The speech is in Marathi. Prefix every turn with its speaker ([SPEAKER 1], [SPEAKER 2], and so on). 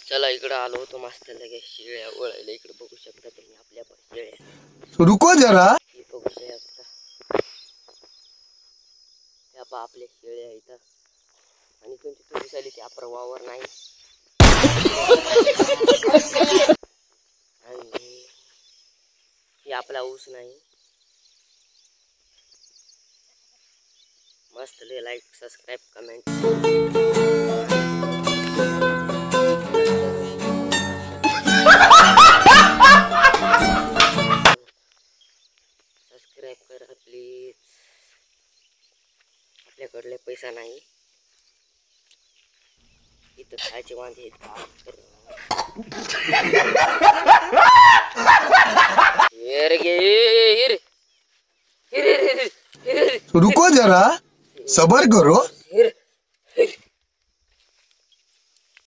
[SPEAKER 1] चला इकडे आलो होतो मस्त लगे शेळ्या ओळायला इकडे बघू शकता तुम्ही आपल्या शेळ्या
[SPEAKER 2] रुको जरा
[SPEAKER 1] हे बघू शकता त्या पा आपल्या शेळ्या इथं आणि तुमची थोडी झाली ती आपण वावर नाही आणि हे आपला ऊस नाही मस्त ले लाईक सबस्क्राईब कमेंट सबस्क्राईब करा प्लीज आपल्याकडले पैसा नाही इथं खायचे वांदे
[SPEAKER 2] रुको जरा सबर करो